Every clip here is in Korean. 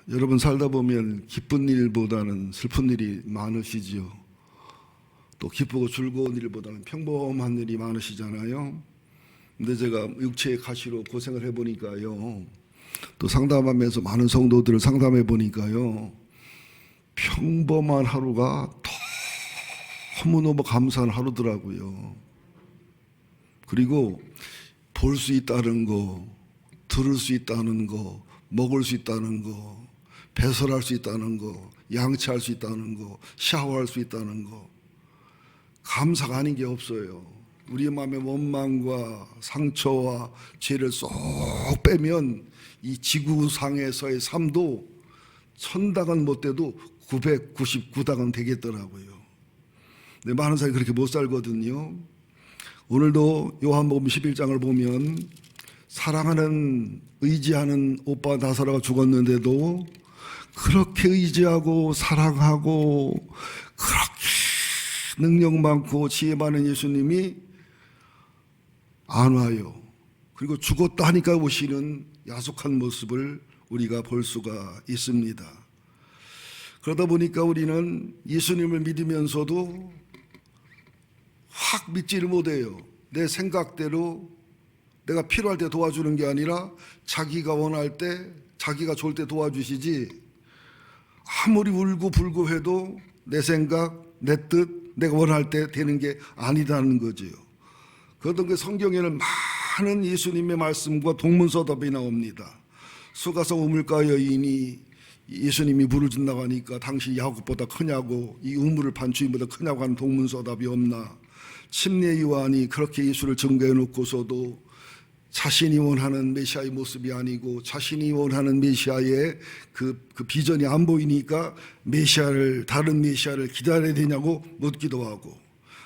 여러분 살다 보면 기쁜 일보다는 슬픈 일이 많으시지요. 또 기쁘고 즐거운 일보다는 평범한 일이 많으시잖아요. 근데 제가 육체의 가시로 고생을 해보니까요, 또 상담하면서 많은 성도들을 상담해 보니까요, 평범한 하루가 너무너무 감사한 하루더라고요. 그리고 볼 수 있다는 거, 들을 수 있다는 거, 먹을 수 있다는 거, 배설할 수 있다는 거, 양치할 수 있다는 거, 샤워할 수 있다는 거, 감사가 아닌 게 없어요. 우리 마음의 원망과 상처와 죄를 쏙 빼면 이 지구상에서의 삶도 1000당은 못 돼도 999당은 되겠더라고요. 근데 많은 사람이 그렇게 못 살거든요. 오늘도 요한복음 11장을 보면 사랑하는, 의지하는 오빠 나사로가 죽었는데도 그렇게 의지하고 사랑하고 그렇게 능력 많고 지혜 많은 예수님이 안 와요. 그리고 죽었다 하니까 오시는 야속한 모습을 우리가 볼 수가 있습니다. 그러다 보니까 우리는 예수님을 믿으면서도 확 믿지를 못해요. 내 생각대로 내가 필요할 때 도와주는 게 아니라 자기가 원할 때, 자기가 좋을 때 도와주시지, 아무리 울고 불고 해도 내 생각, 내 뜻, 내가 원할 때 되는 게 아니다는 거지요. 그러던 그 성경에는 많은 예수님의 말씀과 동문서답이 나옵니다. 수가성 우물가 여인이 예수님이 물을 준다고 하니까 당신 야곱보다 크냐고, 이 우물을 판 주인보다 크냐고 하는 동문서답이 없나. 침례 요한이 그렇게 예수를 증거해 놓고서도 자신이 원하는 메시아의 모습이 아니고 자신이 원하는 메시아의 그 비전이 안 보이니까 다른 메시아를 기다려야 되냐고 묻기도 하고,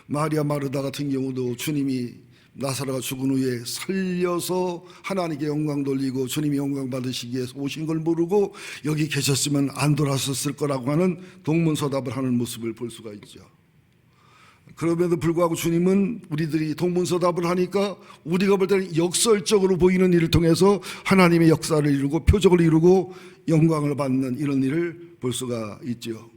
마리아 마르다 같은 경우도 주님이 나사로가 죽은 후에 살려서 하나님께 영광 돌리고 주님이 영광 받으시기 위해서 오신 걸 모르고 여기 계셨으면 안 돌아섰을 거라고 하는 동문서답을 하는 모습을 볼 수가 있죠. 그럼에도 불구하고 주님은 우리들이 동문서답을 하니까 우리가 볼 때는 역설적으로 보이는 일을 통해서 하나님의 역사를 이루고 표적을 이루고 영광을 받는 이런 일을 볼 수가 있죠.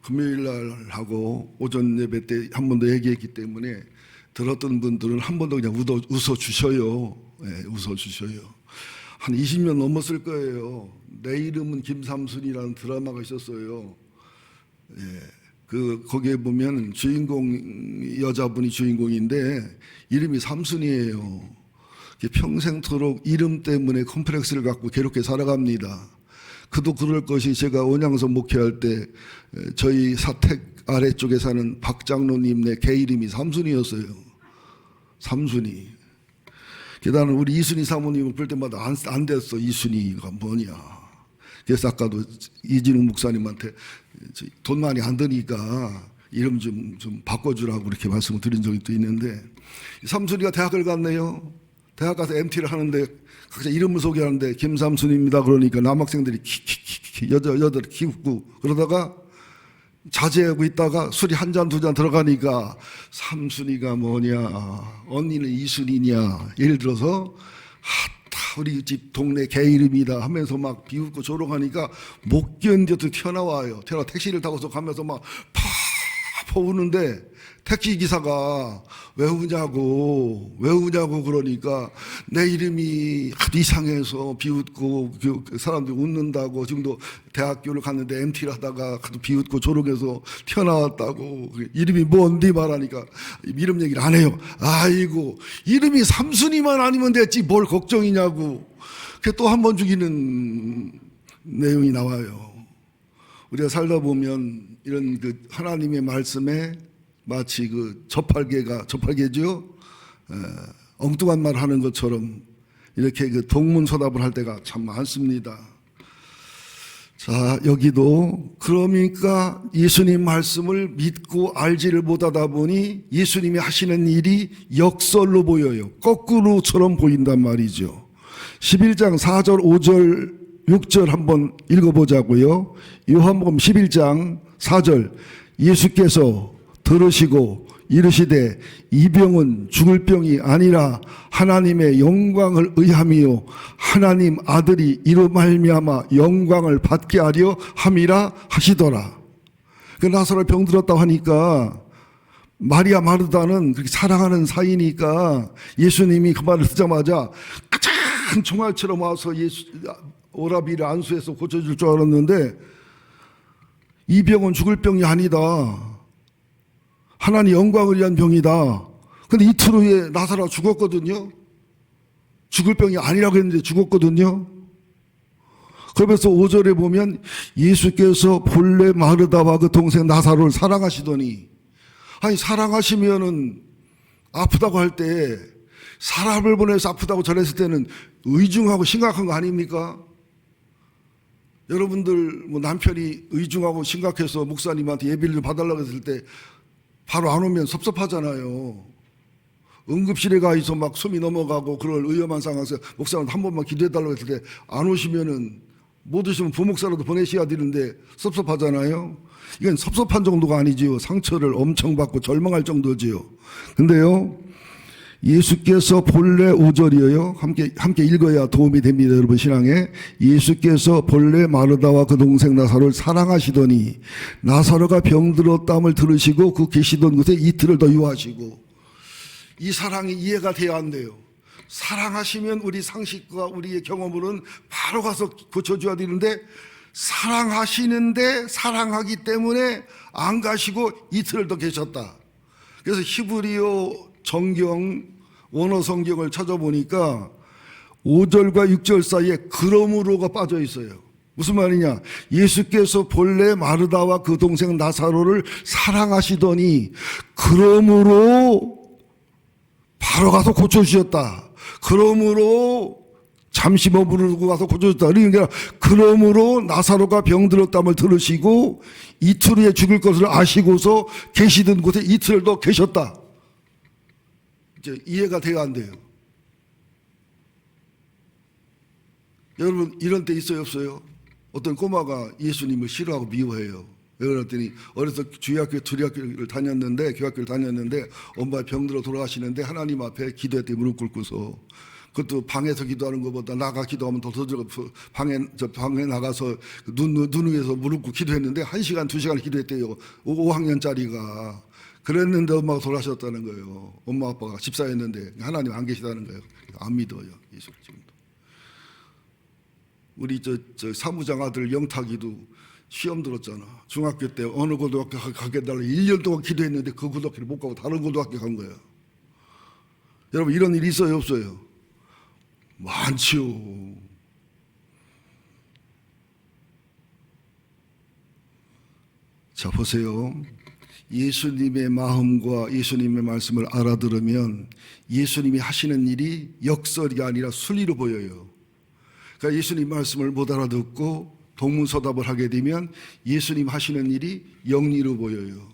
금요일 날 하고 오전 예배 때 한 번 더 얘기했기 때문에 들었던 분들은 한 번 더 그냥 웃어주셔요. 네, 웃어주셔요. 한 20년 넘었을 거예요. 내 이름은 김삼순이라는 드라마가 있었어요. 예. 거기에 보면 여자분이 주인공인데 이름이 삼순이에요. 평생토록 이름 때문에 컴플렉스를 갖고 괴롭게 살아갑니다. 그도 그럴 것이, 제가 온양선 목회할 때 저희 사택 아래쪽에 사는 박 장로님네 개 이름이 삼순이었어요. 삼순이. 게다가 우리 이순희 사모님을 볼 때마다 안 됐어. 이순희가 뭐냐. 그래서 아까도 이진웅 목사님한테 돈 많이 안 드니까 이름 좀 바꿔주라고 그렇게 말씀을 드린 적이 또 있는데, 삼순이가 대학을 갔네요. 대학 가서 MT를 하는데 각자 이름을 소개하는데 김삼순입니다. 그러니까 남학생들이 여자들 키우고 그러다가 자제하고 있다가 술이 한 잔 두 잔 들어가니까 삼순이가 뭐냐, 언니는 이순이냐, 예를 들어서 우리 집 동네 개 이름이다 하면서 막 비웃고 조롱하니까 못 견뎌서 튀어나와요. 택시를 타고서 가면서 막 파파 우는데 택시 기사가 왜 우냐고 그러니까 내 이름이 이상해서 비웃고 사람들이 웃는다고, 지금도 대학교를 갔는데 MT를 하다가 비웃고 조롱해서 튀어나왔다고, 이름이 뭔데 말하니까 이름 얘기를 안 해요. 아이고, 이름이 삼순이만 아니면 됐지 뭘 걱정이냐고. 그게 또 한 번 죽이는 내용이 나와요. 우리가 살다 보면 이런 하나님의 말씀에 마치 저팔계죠? 엉뚱한 말 하는 것처럼 이렇게 동문서답을 할 때가 참 많습니다. 자, 여기도 그러니까 예수님 말씀을 믿고 알지를 못하다 보니 예수님이 하시는 일이 역설로 보여요. 거꾸로처럼 보인단 말이죠. 11장 4절, 5절, 6절 한번 읽어보자고요. 요한복음 11장 4절, 예수께서 들으시고 이르시되 이 병은 죽을 병이 아니라 하나님의 영광을 의함이요 하나님 아들이 이로 말미암아 영광을 받게 하려 함이라 하시더라. 그 나사로 병들었다고 하니까 마리아 마르다는 그렇게 사랑하는 사이니까 예수님이 그 말을 듣자마자 큰 총알처럼 와서 오라비를 안수해서 고쳐줄 줄 알았는데 이 병은 죽을 병이 아니다. 하나님 영광을 위한 병이다. 근데 이틀 후에 나사로가 죽었거든요. 죽을 병이 아니라고 했는데 죽었거든요. 그러면서 5절에 보면 예수께서 본래 마르다와 그 동생 나사로를 사랑하시더니, 아니 사랑하시면은 아프다고 할 때 사람을 보내서 아프다고 전했을 때는 의중하고 심각한 거 아닙니까? 여러분들 뭐 남편이 의중하고 심각해서 목사님한테 예비를 봐달라고 했을 때 바로 안 오면 섭섭하잖아요. 응급실에 가 있어 막 숨이 넘어가고 그럴 위험한 상황에서 목사님한테 한 번만 기도해달라고 했을 때 안 오시면은 못 오시면 부목사라도 보내셔야 되는데 섭섭하잖아요. 이건 섭섭한 정도가 아니지요. 상처를 엄청 받고 절망할 정도지요. 근데요, 예수께서 본래 5절이에요. 함께 읽어야 도움이 됩니다. 여러분 신앙에. 예수께서 본래 마르다와 그 동생 나사로를 사랑하시더니 나사로가 병들었다함을 들으시고 그 계시던 곳에 이틀을 더 유하시고. 이 사랑이 이해가 돼야 한대요. 사랑하시면 우리 상식과 우리의 경험으로는 바로 가서 고쳐줘야 되는데 사랑하시는데 사랑하기 때문에 안 가시고 이틀을 더 계셨다. 그래서 히브리어 정경 원어 성경을 찾아보니까 5절과 6절 사이에 그러므로가 빠져 있어요. 무슨 말이냐? 예수께서 본래 마르다와 그 동생 나사로를 사랑하시더니 그러므로 바로 가서 고쳐주셨다. 그러므로 잠시 머무르고 가서 고쳐줬다. 그러니까 그러므로 나사로가 병들었다함을 들으시고 이틀 후에 죽을 것을 아시고서 계시던 곳에 이틀 더 계셨다. 이제 이해가 돼야 안 돼요. 여러분 이런 때 있어요 없어요? 어떤 꼬마가 예수님을 싫어하고 미워해요. 왜 그랬더니 어려서 주일학교 두리학교를 다녔는데 교학교를 다녔는데 엄마 병들어 돌아가시는데 하나님 앞에 기도했더니 무릎 꿇고서 그것도 방에서 기도하는 것보다 나가 기도하면 더 방에 나가서 눈 위에서 무릎 꿇고 기도했는데 1시간 2시간 기도했대요. 5학년짜리가. 그랬는데 엄마가 돌아가셨다는 거예요. 엄마 아빠가 집사였는데 하나님 안 계시다는 거예요. 안 믿어요. 예수를 지금도. 우리 저 사무장 아들 영탁이도 시험 들었잖아. 중학교 때 어느 고등학교 가게 달라 1년 동안 기도했는데 그 고등학교를 못 가고 다른 고등학교 간 거야. 여러분 이런 일이 있어요 없어요? 많지요. 자 보세요. 예수님의 마음과 예수님의 말씀을 알아들으면 예수님이 하시는 일이 역설이 아니라 순리로 보여요. 그러니까 예수님 말씀을 못 알아듣고 동문서답을 하게 되면 예수님 하시는 일이 영리로 보여요.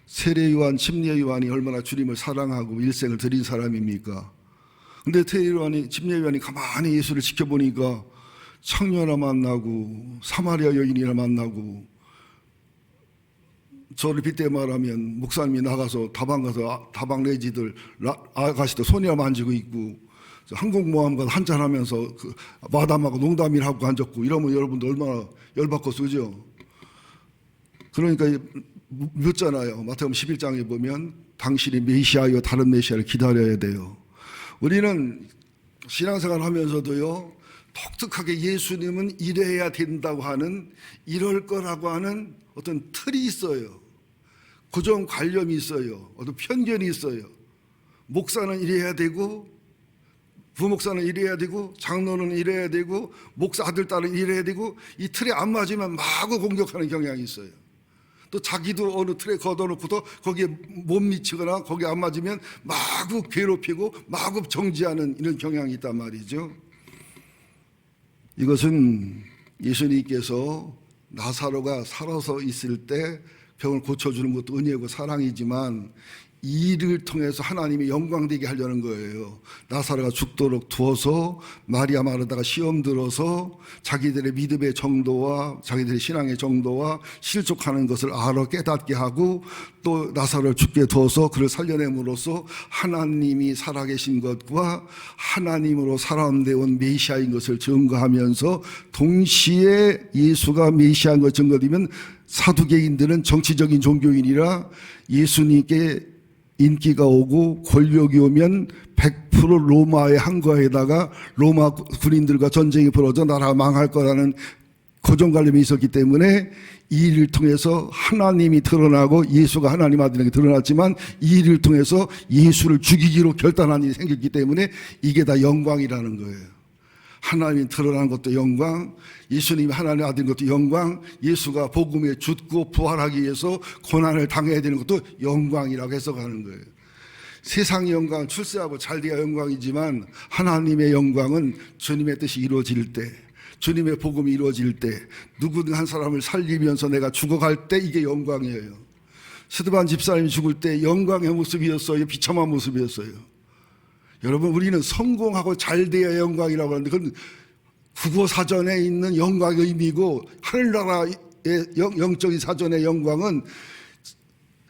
세례요한, 침례요한이 얼마나 주님을 사랑하고 일생을 드린 사람입니까? 근데 세례요한이, 침례요한이 가만히 예수를 지켜보니까 창녀나 만나고 사마리아 여인이나 만나고 저를 빗대 말하면 목사님이 나가서 다방 가서 다방 내지들 아가씨들 손이나 만지고 있고 항공모함 가서 한잔하면서 그 마담하고 농담이나 하고 앉았고 이러면 여러분들 얼마나 열받겠어 그죠? 그러니까 묻잖아요. 마태복음 11장에 보면 당신이 메시아여 다른 메시아를 기다려야 돼요. 우리는 신앙생활 하면서도요 독특하게 예수님은 이래야 된다고 하는 이럴 거라고 하는 어떤 틀이 있어요. 고정관념이 있어요. 어떤 편견이 있어요. 목사는 이래야 되고 부목사는 이래야 되고 장로는 이래야 되고 목사 아들 딸은 이래야 되고 이 틀에 안 맞으면 마구 공격하는 경향이 있어요. 또 자기도 어느 틀에 걷어놓고도 거기에 못 미치거나 거기에 안 맞으면 마구 괴롭히고 마구 정지하는 이런 경향이 있단 말이죠. 이것은 예수님께서 나사로가 살아서 있을 때 병을 고쳐주는 것도 은혜고 사랑이지만 이 일을 통해서 하나님이 영광되게 하려는 거예요. 나사로가 죽도록 두어서 마리아 마르다가 시험 들어서 자기들의 믿음의 정도와 자기들의 신앙의 정도와 실족하는 것을 알아 깨닫게 하고, 또 나사로를 죽게 두어서 그를 살려냄으로써 하나님이 살아계신 것과 하나님으로 사람되어 메시아인 것을 증거하면서, 동시에 예수가 메시아인 것을 증거되면 사두개인들은 정치적인 종교인이라 예수님께 인기가 오고 권력이 오면 100% 로마의 항거에다가 로마 군인들과 전쟁이 벌어져 나라가 망할 거라는 고정관념이 있었기 때문에 이 일을 통해서 하나님이 드러나고 예수가 하나님 아들에게 드러났지만, 이 일을 통해서 예수를 죽이기로 결단한 일이 생겼기 때문에 이게 다 영광이라는 거예요. 하나님이 드러난 것도 영광, 예수님이 하나님의 아들인 것도 영광, 예수가 복음에 죽고 부활하기 위해서 고난을 당해야 되는 것도 영광이라고 해석하는 거예요. 세상의 영광은 출세하고 잘돼야 영광이지만, 하나님의 영광은 주님의 뜻이 이루어질 때, 주님의 복음이 이루어질 때, 누구든 한 사람을 살리면서 내가 죽어갈 때 이게 영광이에요. 스데반 집사님이 죽을 때 영광의 모습이었어요? 비참한 모습이었어요? 여러분, 우리는 성공하고 잘 돼야 영광이라고 하는데, 그건 국어사전에 있는 영광의 의미고, 하늘나라의 영적인 사전의 영광은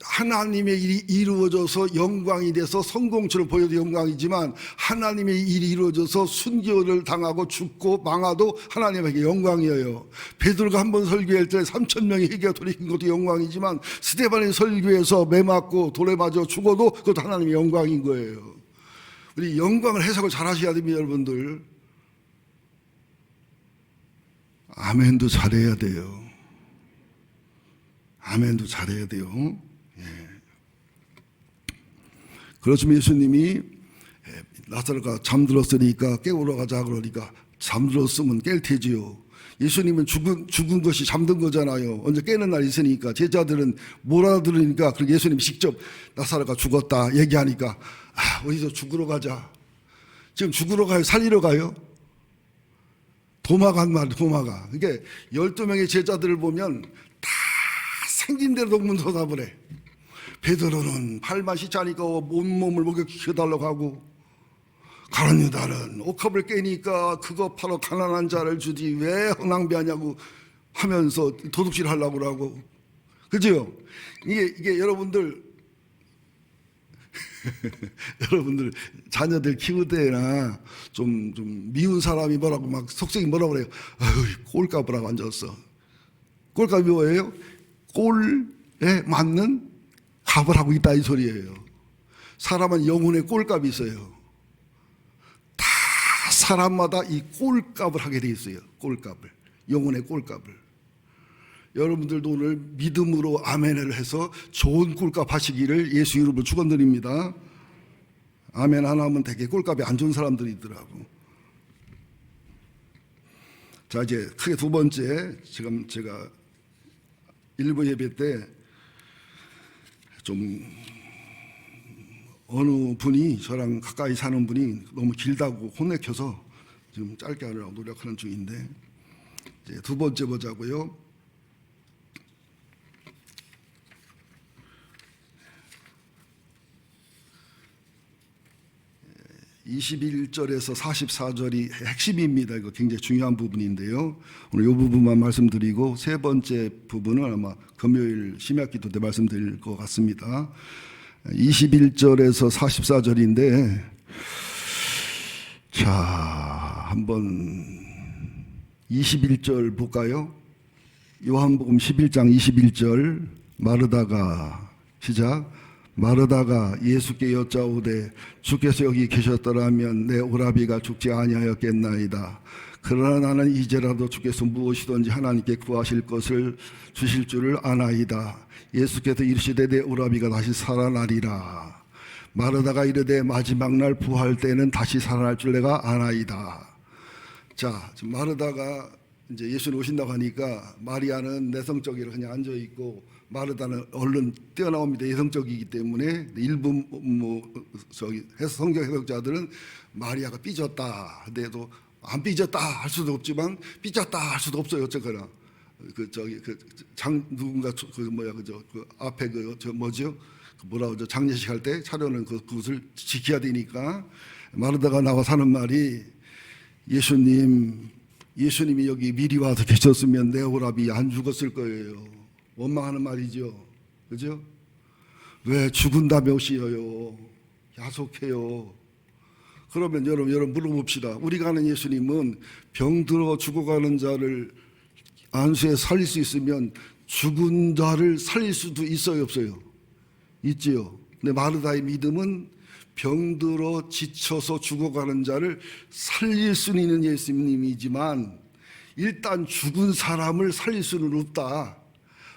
하나님의 일이 이루어져서 영광이 돼서 성공처럼 보여도 영광이지만, 하나님의 일이 이루어져서 순교를 당하고 죽고 망하도 하나님에게 영광이에요. 베드로가 한 번 설교할 때 3,000명이 회개가 돌이킨 것도 영광이지만, 스데반의 설교에서 매 맞고 돌에 맞아 죽어도 그것도 하나님의 영광인 거예요. 우리 영광을 해석을 잘 하셔야 됩니다, 여러분들. 아멘도 잘해야 돼요. 아멘도 잘해야 돼요. 예. 그렇지만 예수님이 나사로가 잠들었으니까 깨우러 가자 그러니까, 잠들었으면 깰 테지요. 예수님은 죽은 것이 잠든 거잖아요. 언제 깨는 날이 있으니까. 제자들은 못 알아들으니까, 그리고 예수님이 직접 나사로가 죽었다 얘기하니까, 어디서 죽으러 가자. 지금 죽으러 가요? 살리러 가요? 도마가 한 말이에요. 도마가. 그러니까 12명의 제자들을 보면 다 생긴 대로 동문서답을 해. 베드로는 팔만 시차니까 온몸을 목욕시켜달라고 하고, 가룟 유다는 옥합을 깨니까 그거 팔아 가난한 자를 주지 왜 낭비하냐고 하면서 도둑질 하려고 하고. 그죠? 이게 여러분들 여러분들 자녀들 키울 때나 좀 미운 사람이 뭐라고 막 속성이 뭐라고 그래요? 꼴값을 하고 앉았어. 꼴값이 뭐예요? 꼴에 맞는 값을 하고 있다 이 소리예요. 사람은 영혼의 꼴값이 있어요. 다 사람마다 이 꼴값을 하게 돼 있어요. 꼴값을, 영혼의 꼴값을. 여러분들도 오늘 믿음으로 아멘을 해서 좋은 꼴값 하시기를 예수 이름으로 축원드립니다. 아멘 하나 하면 되게 꼴값이 안 좋은 사람들이 있더라고. 자, 이제 크게 두 번째, 지금 제가 일부 예배 때 좀 어느 분이 저랑 가까이 사는 분이 너무 길다고 혼내켜서 지금 짧게 하려고 노력하는 중인데, 이제 두 번째 보자고요. 21절에서 44절이 핵심입니다. 이거 굉장히 중요한 부분인데요. 오늘 이 부분만 말씀드리고, 세 번째 부분은 아마 금요일 심야기도 때 말씀드릴 것 같습니다. 21절에서 44절인데, 자, 한번 21절 볼까요? 요한복음 11장 21절, 마르다가 시작. 마르다가 예수께 여짜오되 주께서 여기 계셨더라면 내 오라비가 죽지 아니하였겠나이다. 그러나 나는 이제라도 주께서 무엇이든지 하나님께 구하실 것을 주실 줄을 아나이다. 예수께서 이르시되 내 오라비가 다시 살아나리라. 마르다가 이르되 마지막 날 부활 때는 다시 살아날 줄 내가 아나이다. 자, 지금 마르다가 이제 예수님 오신다고 하니까, 마리아는 내성적이라 그냥 앉아 있고, 마르다는 얼른 뛰어나옵니다. 예성적이기 때문에. 일부 성경 해석자들은 마리아가 삐졌다. 근데도 안 삐졌다 할 수도 없지만 삐졌다 할 수도 없어요. 어쨌거나 누군가 그 앞에 뭐죠? 뭐라 그러죠? 장례식 할 때 차려는 그것을 지켜야 되니까 마르다가 나와서 하는 말이 예수님이 여기 미리 와서 계셨으면 내 오라비 안 죽었을 거예요. 원망하는 말이죠. 그죠? 왜 죽은 다음에 오시어요? 야속해요. 그러면 여러분 물어봅시다. 우리가 아는 예수님은 병들어 죽어가는 자를 안수에 살릴 수 있으면 죽은 자를 살릴 수도 있어요, 없어요? 있지요. 근데 마르다의 믿음은 병들어 지쳐서 죽어가는 자를 살릴 수는 있는 예수님이지만 일단 죽은 사람을 살릴 수는 없다.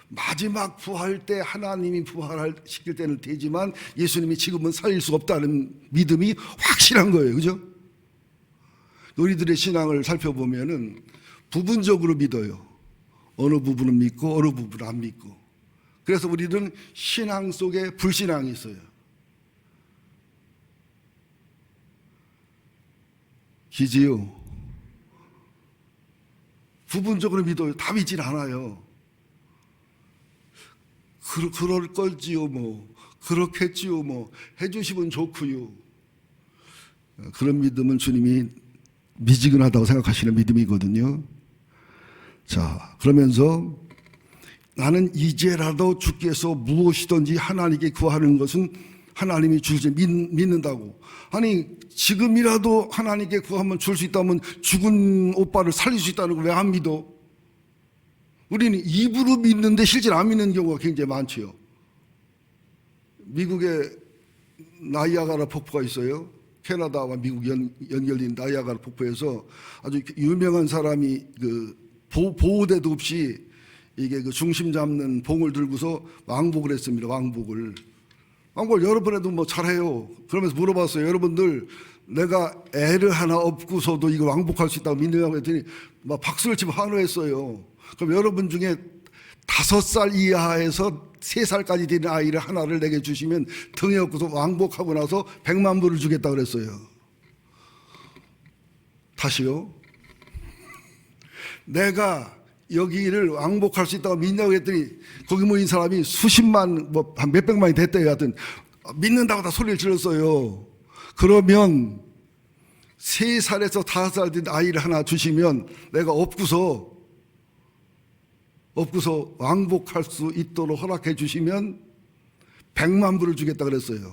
마지막 부활 때 하나님이 부활시킬 때는 되지만 예수님이 지금은 살릴 수 없다는 믿음이 확실한 거예요. 그죠? 우리들의 신앙을 살펴보면은 부분적으로 믿어요. 어느 부분은 믿고 어느 부분은 안 믿고. 그래서 우리들은 신앙 속에 불신앙이 있어요. 기지요. 부분적으로 믿어요. 다 믿진 않아요. 그럴 걸지요, 뭐. 그렇겠지요, 뭐. 해주시면 좋고요. 그런 믿음은 주님이 미지근하다고 생각하시는 믿음이거든요. 자, 그러면서 나는 이제라도 주께서 무엇이든지 하나님께 구하는 것은 하나님이 줄지 믿는다고. 아니, 지금이라도 하나님께 구하면 줄 수 있다면 죽은 오빠를 살릴 수 있다는 걸 왜 안 믿어? 우리는 입으로 믿는데 실제로 안 믿는 경우가 굉장히 많지요. 미국에 나이아가라 폭포가 있어요. 캐나다와 미국 연결된 나이아가라 폭포에서 아주 유명한 사람이 보호대도 없이 이게 중심 잡는 봉을 들고서 왕복을 했습니다. 왕복을 여러 번 해도 뭐 잘해요. 그러면서 물어봤어요. 여러분들 내가 애를 하나 업고서도 이거 왕복할 수 있다고 믿느냐고 했더니 막 박수를 치고 환호했어요. 그럼 여러분 중에 5살 이하에서 3살까지 되는 아이를 하나를 내게 주시면 등에 업고서 왕복하고 나서 100만 불을 주겠다 그랬어요. 다시요. 내가 여기를 왕복할 수 있다고 믿냐고 했더니 거기 모인 사람이 수십만 한 몇백만이 됐대요. 하여튼 믿는다고 다 소리를 질렀어요. 그러면 3살에서 5살 된 아이를 하나 주시면 내가 업고서 왕복할 수 있도록 허락해 주시면 100만 불을 주겠다 그랬어요.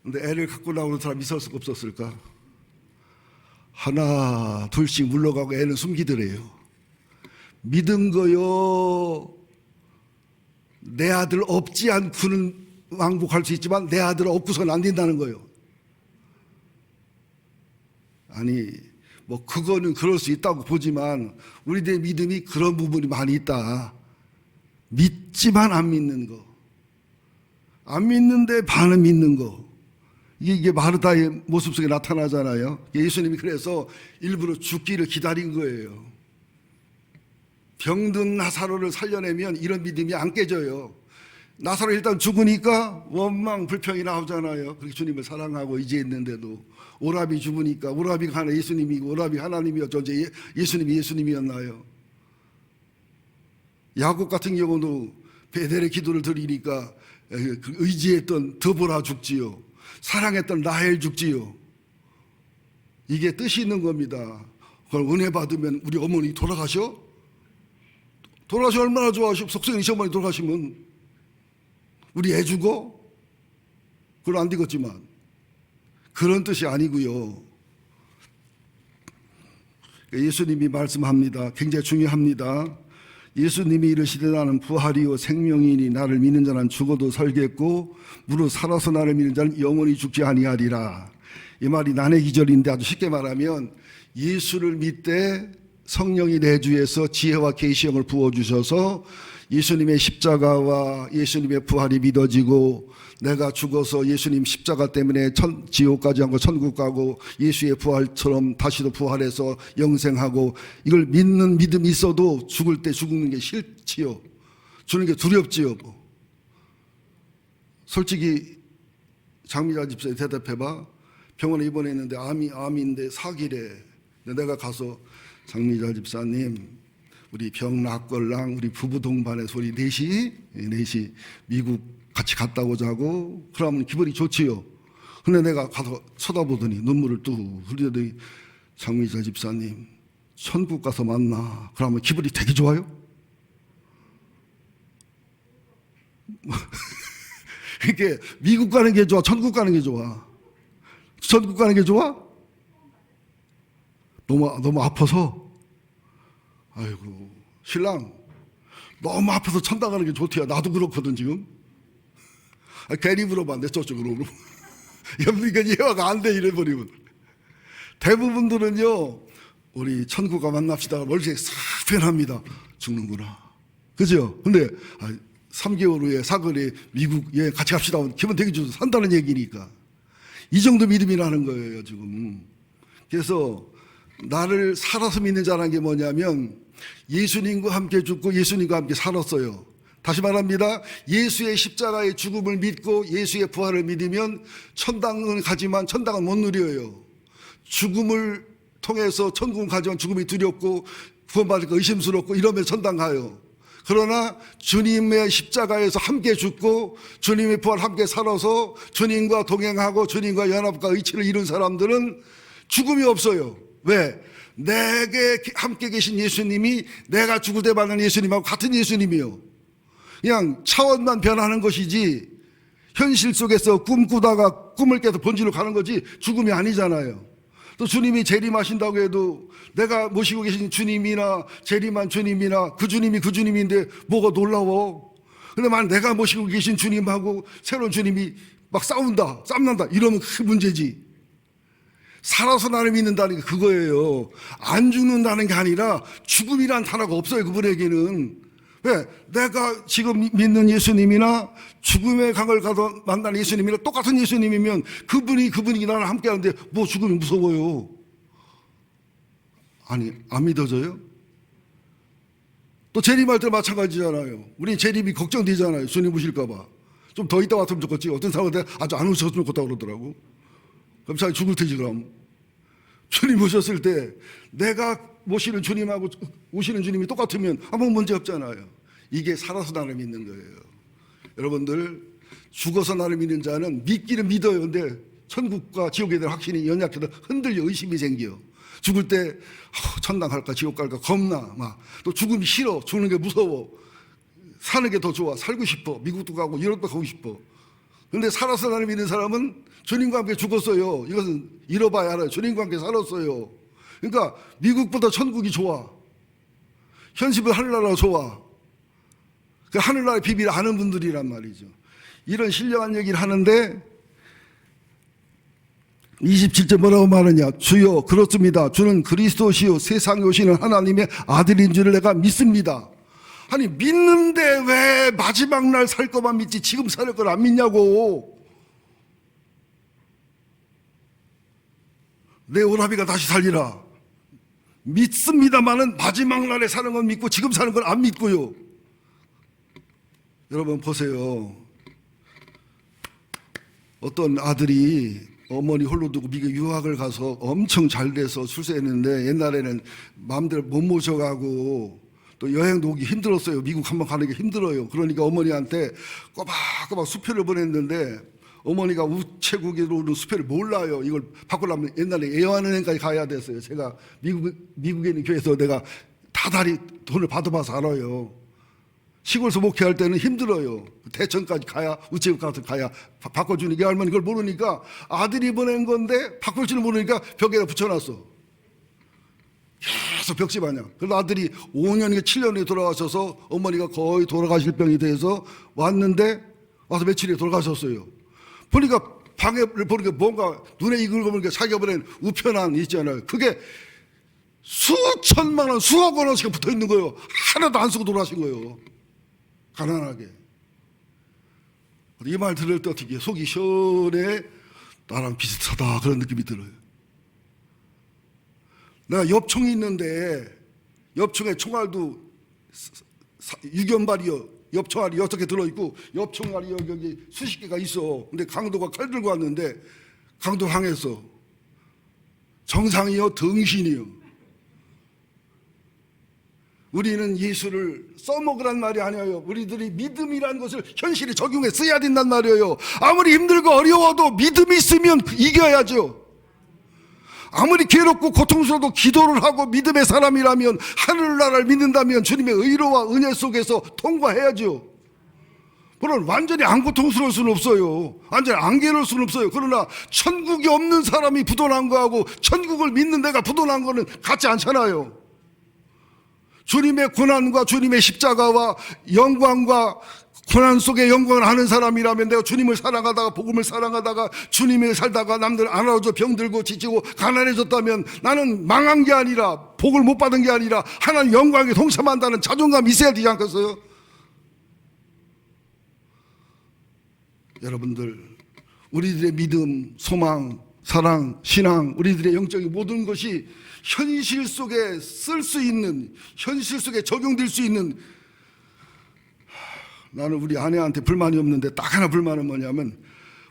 근데 애를 갖고 나오는 사람이 있었을까 없었을까? 하나 둘씩 물러가고 애는 숨기더래요. 믿은 거요. 내 아들 없지 않고는 왕복할 수 있지만 내 아들 없고서는 안 된다는 거예요. 아니 뭐 그거는 그럴 수 있다고 보지만 우리들의 믿음이 그런 부분이 많이 있다. 믿지만 안 믿는 거. 안 믿는데 반은 믿는 거. 이게 마르다의 모습 속에 나타나잖아요. 예수님이 그래서 일부러 죽기를 기다린 거예요. 병든 나사로를 살려내면 이런 믿음이 안 깨져요. 나사로 일단 죽으니까 원망 불평이 나오잖아요. 그렇게 주님을 사랑하고 의지했는데도 오라비 죽으니까 오라비가 하나 예수님이고 오라비 하나님이었죠. 예수님이 예수님이었나요? 야곱 같은 경우도 베델의 기도를 드리니까 의지했던 드보라 죽지요. 사랑했던 라헬 죽지요. 이게 뜻이 있는 겁니다. 그걸 은혜 받으면 우리 어머니 돌아가셔? 돌아가시 얼마나 좋아하시고 속성이 시어머니 돌아가시면 우리 애 죽어? 그건 안 되겠지만 그런 뜻이 아니고요. 예수님이 말씀합니다. 굉장히 중요합니다. 예수님이 이르시되 나는 부활이요 생명이니 나를 믿는 자는 죽어도 살겠고 무릇 살아서 나를 믿는 자는 영원히 죽지 아니하리라. 이 말이 난의 기절인데 아주 쉽게 말하면 예수를 믿되 성령이 내주에서 지혜와 계시형을 부어주셔서 예수님의 십자가와 예수님의 부활이 믿어지고 내가 죽어서 예수님 십자가 때문에 지옥 가지 않고 천국 가고 예수의 부활처럼 다시도 부활해서 영생하고 이걸 믿는 믿음이 있어도 죽을 때 죽는 게 싫지요. 죽는 게 두렵지요. 솔직히 장미자 집사에 대답해봐. 병원에 입원했는데 암인데 사기래. 내가 가서 장미자 집사님 우리 병 낫걸랑 우리 부부 동반해서 우리 넷이 미국 같이 갔다 오자고 그러면 기분이 좋지요. 근데 내가 가서 쳐다보더니 눈물을 뚝 흘리더니 장미자 집사님 천국 가서 만나. 그러면 기분이 되게 좋아요? 이게 미국 가는 게 좋아? 천국 가는 게 좋아? 천국 가는 게 좋아? 너무 아파서. 아이고 신랑 너무 아파서 천당 가는 게 좋대요. 나도 그렇거든 지금. 괜히 물어봤네 저쪽으로. 그러니까 이해가 안 돼 이래버리면. 대부분들은요 우리 천국과 만납시다 멀리 싹 변합니다. 죽는구나. 그죠? 근데 3개월 후에 사거리 미국 여행 같이 갑시다. 기분 되게 좋아서 산다는 얘기니까. 이 정도 믿음이라는 거예요 지금. 그래서 나를 살아서 믿는 자라는 게 뭐냐면 예수님과 함께 죽고 예수님과 함께 살았어요. 다시 말합니다. 예수의 십자가의 죽음을 믿고 예수의 부활을 믿으면 천당은 가지만 천당은 못 누려요. 죽음을 통해서 천국은 가지만 죽음이 두렵고 구원받을까 의심스럽고 이러면 천당 가요. 그러나 주님의 십자가에서 함께 죽고 주님의 부활 함께 살아서 주님과 동행하고 주님과 연합과 의치를 이룬 사람들은 죽음이 없어요. 왜? 내게 함께 계신 예수님이 내가 죽을 때 만난 예수님하고 같은 예수님이요. 그냥 차원만 변하는 것이지 현실 속에서 꿈꾸다가 꿈을 깨서 본질로 가는 거지 죽음이 아니잖아요. 또 주님이 재림하신다고 해도 내가 모시고 계신 주님이나 재림한 주님이나 그 주님이 그 주님인데 뭐가 놀라워. 근데 만약 내가 모시고 계신 주님하고 새로운 주님이 막 싸움난다 이러면 그게 문제지. 살아서 나를 믿는다는 게 그거예요. 안 죽는다는 게 아니라 죽음이란 단어가 없어요 그분에게는. 왜? 내가 지금 믿는 예수님이나 죽음의 강을 가서 만난 예수님이나 똑같은 예수님이면 그분이 나랑 함께 하는데 뭐 죽음이 무서워요. 아니 안 믿어져요? 또 재림할 때 마찬가지잖아요. 우리 재림이 걱정되잖아요. 주님 오실까 봐. 좀 더 있다 왔으면 좋겠지. 어떤 사람한테 아주 안 오셨으면 좋겠다 그러더라고. 그럼 자기 죽을 테지 그럼. 주님 오셨을 때 내가 모시는 주님하고 오시는 주님이 똑같으면 아무 문제 없잖아요. 이게 살아서 나를 믿는 거예요. 여러분들 죽어서 나를 믿는 자는 믿기는 믿어요. 근데 천국과 지옥에 대한 확신이 연약해서 흔들려 의심이 생겨. 죽을 때 천당 갈까 지옥 갈까 겁나 막. 또 죽음이 싫어. 죽는 게 무서워. 사는 게 더 좋아. 살고 싶어. 미국도 가고 유럽도 가고 싶어. 근데 살아서 나를 믿는 사람은 주님과 함께 죽었어요. 이것은 잃어봐야 알아요. 주님과 함께 살았어요. 그러니까 미국보다 천국이 좋아. 현실보다 하늘나라가 좋아. 그 하늘나라의 비밀을 아는 분들이란 말이죠. 이런 신령한 얘기를 하는데 27절 뭐라고 말하냐. 주여 그렇습니다. 주는 그리스도시요 세상에 오시는 하나님의 아들인 줄을 내가 믿습니다. 아니 믿는데 왜 마지막 날 살 것만 믿지 지금 살 걸 안 믿냐고. 내 오라비가 다시 살리라. 믿습니다만은 마지막 날에 사는 건 믿고 지금 사는 건 안 믿고요. 여러분 보세요. 어떤 아들이 어머니 홀로 두고 미국 유학을 가서 엄청 잘 돼서 출세했는데 옛날에는 마음대로 못 모셔가고 또 여행도 오기 힘들었어요. 미국 한번 가는 게 힘들어요. 그러니까 어머니한테 꼬박꼬박 수표를 보냈는데 어머니가 우체국으로 수표를 몰라요. 이걸 바꾸려면 옛날에 애완은행까지 가야 됐어요. 제가 미국에 있는 교회에서 내가 다달이 돈을 받아봐서 알아요. 시골에서 목회할 때는 힘들어요. 대천까지 가야 우체국 가서 가야 바꿔주니까 할머니 그걸 모르니까 아들이 보낸 건데 바꿀 줄 모르니까 벽에다 붙여놨어. 계속 벽지 마냥. 그래서 아들이 5년인가 7년에 돌아가셔서 어머니가 거의 돌아가실 병이 돼서 왔는데 와서 며칠에 돌아가셨어요. 보니까 방에 보니까 뭔가 눈에 익은 보니까 자기가 보낸 우편안 있잖아요. 그게 수천만 원, 수억 원어치가 붙어 있는 거예요. 하나도 안 쓰고 돌아가신 거예요. 가난하게. 이 말 들을 때 어떻게 속이 시원해? 나랑 비슷하다 그런 느낌이 들어요. 내가 엽총이 있는데 엽총에 총알도 유견발이요. 엽총알이 6개 들어있고 엽총알이 여기 수십 개가 있어. 근데 강도가 칼 들고 왔는데 강도 항했어. 정상이요 등신이요. 우리는 예수를 써먹으란 말이 아니에요. 우리들이 믿음이라는 것을 현실에 적용해 써야 된단 말이에요. 아무리 힘들고 어려워도 믿음이 있으면 이겨야죠. 아무리 괴롭고 고통스러워도 기도를 하고 믿음의 사람이라면, 하늘나라를 믿는다면 주님의 의로와 은혜 속에서 통과해야죠. 물론 완전히 안 고통스러울 수는 없어요. 완전히 안 괴로울 수는 없어요. 그러나 천국이 없는 사람이 부도난 거하고 천국을 믿는 내가 부도난 거는 같지 않잖아요. 주님의 고난과 주님의 십자가와 영광과 고난 속에 영광을 아는 사람이라면, 내가 주님을 사랑하다가 복음을 사랑하다가 주님을 살다가 남들 안 알아줘 병들고 지치고 가난해졌다면 나는 망한 게 아니라, 복을 못 받은 게 아니라 하나님 영광에 동참한다는 자존감이 있어야 되지 않겠어요? 여러분들, 우리들의 믿음, 소망, 사랑, 신앙, 우리들의 영적인 모든 것이 현실 속에 쓸 수 있는, 현실 속에 적용될 수 있는, 나는 우리 아내한테 불만이 없는데 딱 하나 불만은 뭐냐면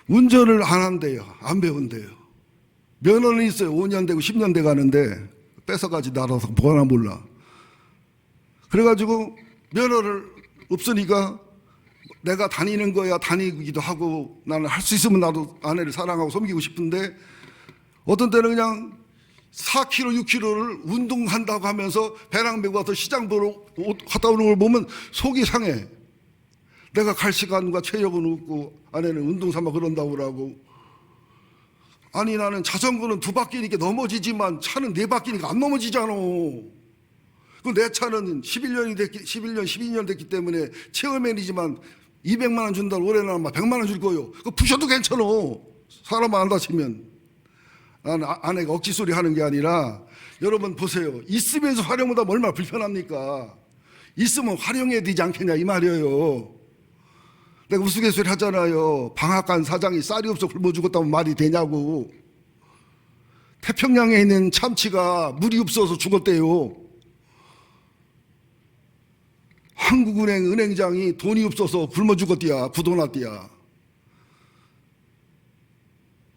운전을 안 한대요. 안 배운대요. 면허는 있어요. 5년 되고 10년 돼 가는데 뺏어가지 날아서 뭐하나 몰라. 그래가지고 면허를 없으니까 내가 다니는 거야 다니기도 하고, 나는 할 수 있으면 나도 아내를 사랑하고 섬기고 싶은데 어떤 때는 그냥 4km, 6km를 운동한다고 하면서 배낭 메고 와서 시장 보러 갔다 오는 걸 보면 속이 상해. 내가 갈 시간과 체력은 없고 아내는 운동 삼아 그런다고 그러고. 아니, 나는 자전거는 2바퀴니까 넘어지지만 차는 4바퀴니까 안 넘어지잖아. 내 차는 11년, 12년 됐기 때문에 체어맨이지만 200만 원 준다고 올해는 아마 100만 원 줄 거요. 그거 푸셔도 괜찮아. 사람 안 다치면. 나는 아내가 억지 소리 하는 게 아니라, 여러분 보세요. 있으면서 활용하다 얼마나 불편합니까? 있으면 활용해야 되지 않겠냐 이 말이에요. 내가 우스갯소리 하잖아요. 방앗간 사장이 쌀이 없어 굶어 죽었다면 말이 되냐고. 태평양에 있는 참치가 물이 없어서 죽었대요. 한국은행 은행장이 돈이 없어서 굶어 죽었디야. 부도났디야.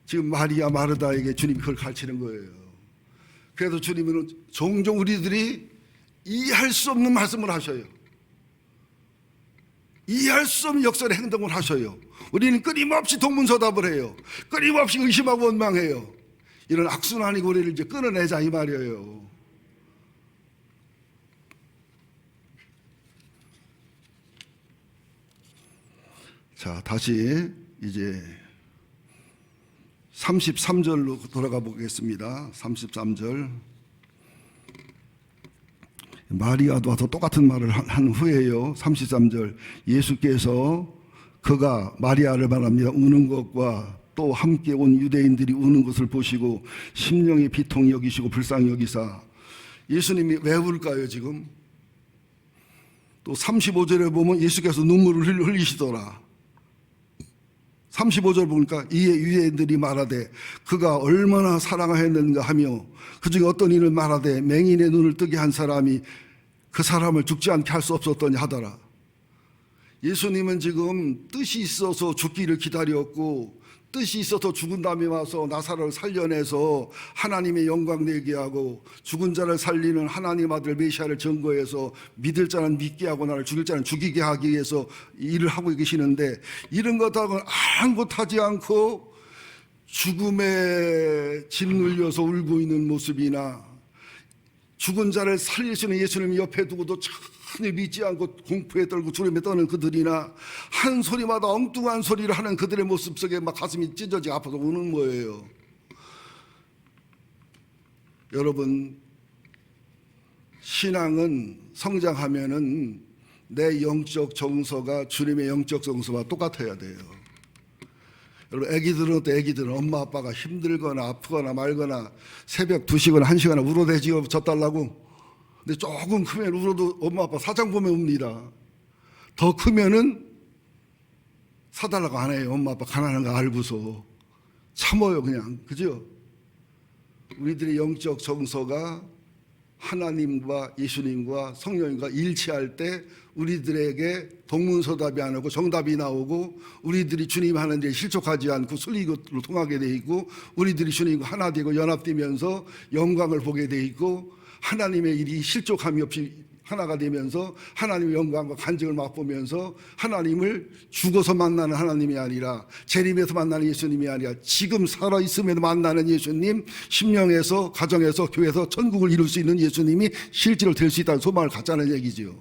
지금 마리아 마르다에게 주님이 그걸 가르치는 거예요. 그래서 주님은 종종 우리들이 이해할 수 없는 말씀을 하셔요. 이해할 수 없는 역설의 행동을 하셔요. 우리는 끊임없이 동문서답을 해요. 끊임없이 의심하고 원망해요. 이런 악순환이 우리를 이제 끊어내자 이 말이에요. 자, 다시 이제 33절로 돌아가 보겠습니다. 33절. 마리아도 와서 똑같은 말을 한 후에요. 33절. 예수께서 그가 마리아를 말합니다. 우는 것과 또 함께 온 유대인들이 우는 것을 보시고 심령의 비통이 여기시고 불쌍히 여기사. 예수님이 왜 울까요 지금? 또 35절에 보면 예수께서 눈물을 흘리시더라. 35절 보니까 이에 유대인들이 말하되 그가 얼마나 사랑하였는가 하며 그중에 어떤 이를 말하되 맹인의 눈을 뜨게 한 사람이 그 사람을 죽지 않게 할 수 없었더니 하더라. 예수님은 지금 뜻이 있어서 죽기를 기다렸고 뜻이 있어서 죽은 다음에 와서 나사로를 살려내서 하나님의 영광 내게 하고 죽은 자를 살리는 하나님 아들 메시아를 증거해서 믿을 자는 믿게 하고 나를 죽일 자는 죽이게 하기 위해서 일을 하고 계시는데, 이런 것하고는 아무것하지 않고 죽음에 짓눌려서 울고 있는 모습이나 죽은 자를 살리시는 예수님 옆에 두고도 전혀 믿지 않고 공포에 떨고 두려움에 떠는 그들이나 한 소리마다 엉뚱한 소리를 하는 그들의 모습 속에 막 가슴이 찢어지고 아파서 우는 거예요. 여러분, 신앙은 성장하면은 내 영적 정서가 주님의 영적 정서와 똑같아야 돼요. 여러분, 애기들은 엄마 아빠가 힘들거나 아프거나 말거나 새벽 2시거나 1시거나 울어대지어 젖달라고. 근데 조금 크면 울어도 엄마 아빠 사장 보면 웁니다. 더 크면은 사달라고 안 해요. 엄마 아빠 가난한 거 알고서 참아요 그냥. 그죠? 우리들의 영적 정서가 하나님과 예수님과 성령님과 일치할 때 우리들에게 동문서답이 안 오고 정답이 나오고 우리들이 주님 하는 일에 실족하지 않고 순리로 통하게 돼 있고 우리들이 주님과 하나 되고 연합되면서 영광을 보게 돼 있고 하나님의 일이 실족함이 없이 하나가 되면서 하나님의 영광과 간증을 맛보면서 하나님을 죽어서 만나는 하나님이 아니라 재림에서 만나는 예수님이 아니라 지금 살아있음에도 만나는 예수님, 심령에서 가정에서 교회에서 천국을 이룰 수 있는 예수님이 실제로 될 수 있다는 소망을 갖자는 얘기죠.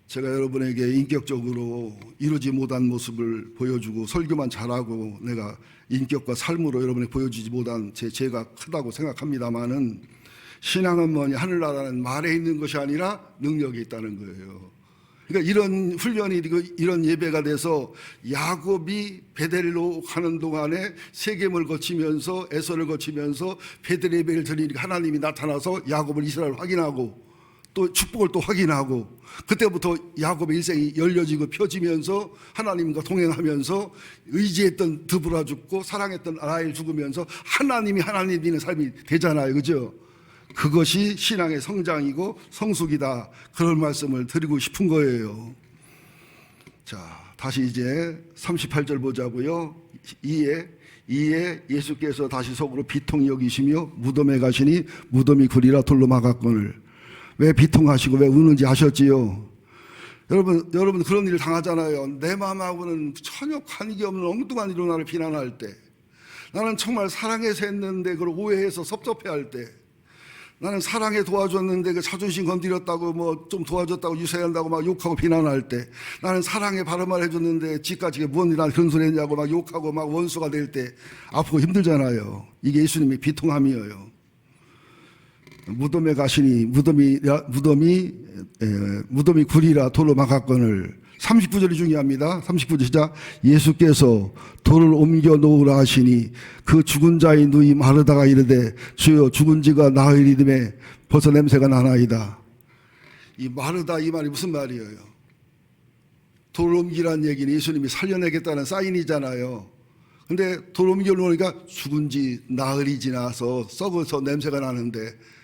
제가 여러분에게 인격적으로 이루지 못한 모습을 보여주고 설교만 잘하고 내가 인격과 삶으로 여러분에게 보여주지 못한 죄가 크다고 생각합니다마는 신앙은 뭐냐, 하늘나라는 말에 있는 것이 아니라 능력이 있다는 거예요. 그러니까 이런 훈련이 이런 예배가 돼서 야곱이 베델로 가는 동안에 세겜을 거치면서 에서를 거치면서 베델 예배를 드리니까 하나님이 나타나서 야곱을 이스라엘 확인하고 또 축복을 또 확인하고 그때부터 야곱의 일생이 열려지고 펴지면서 하나님과 동행하면서 의지했던 드보라 죽고 사랑했던 라헬 죽으면서 하나님이 하나님 되는 삶이 되잖아요. 그죠? 그것이 신앙의 성장이고 성숙이다. 그런 말씀을 드리고 싶은 거예요. 자, 다시 이제 38절 보자고요. 이에 예수께서 다시 속으로 비통히 여기시며 무덤에 가시니 무덤이 구리라 돌로 막았거늘. 왜 비통하시고 왜 우는지 아셨지요? 여러분 그런 일을 당하잖아요. 내 마음하고는 전혀 관계없는 엉뚱한 일로 나를 비난할 때, 나는 정말 사랑해서 했는데 그걸 오해해서 섭섭해할 때, 나는 사랑해 도와줬는데 그 자존심 건드렸다고 뭐 좀 도와줬다고 유세한다고 막 욕하고 비난할 때, 나는 사랑에 바른 말 해줬는데 지까지 뭔 일이나 그런 소리 했냐고 막 욕하고 막 원수가 될 때 아프고 힘들잖아요. 이게 예수님의 비통함이에요. 무덤에 가시니 무덤이 구리라 돌로 막았거늘. 39절이 중요합니다. 39절 시작. 예수께서 돌을 옮겨 놓으라 하시니 그 죽은 자의 누이 마르다가 이르되 주여 죽은 지가 나흘이됨에 벌써 냄새가 나나이다. 이 마르다 이 말이 무슨 말이에요? 돌을 옮기라는 얘기는 예수님이 살려내겠다는 사인이잖아요. 근데 돌 옮겨 놓으니까 죽은 지 나흘이 지나서 썩어서 냄새가 나는데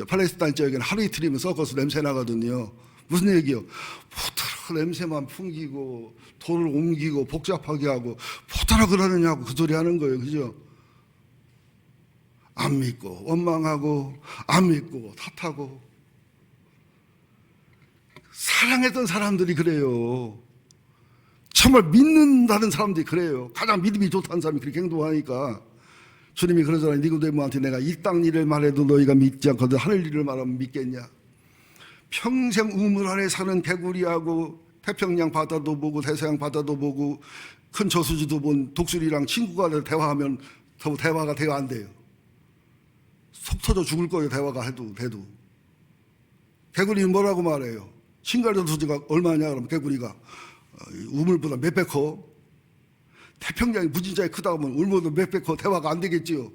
팔레스타인 지역에는 하루 이틀이면 썩어서 냄새 나거든요. 무슨 얘기요? 뭐더러 냄새만 풍기고 돌을 옮기고 복잡하게 하고 뭐더러 그러느냐고 그 소리 하는 거예요. 그죠? 안 믿고 원망하고 안 믿고 탓하고. 사랑했던 사람들이 그래요. 정말 믿는다는 사람들이 그래요. 가장 믿음이 좋다는 사람이 그렇게 행동하니까. 주님이 그러잖아요. 니고데모한테 내가 이 땅 일을 말해도 너희가 믿지 않거든 하늘 일을 말하면 믿겠냐. 평생 우물 안에 사는 개구리하고 태평양 바다도 보고 대서양 바다도 보고 큰 저수지도 본 독수리랑 친구가 돼서 대화하면 대화가 돼야 안 돼요. 속 터져 죽을 거예요. 대화가 해도. 개구리는 뭐라고 말해요? 신갈 저수지가 얼마냐 그러면 개구리가 우물보다 몇 배 커. 태평양이 무진장이 크다 보면 울모도 몇 배 커. 대화가 안 되겠지요.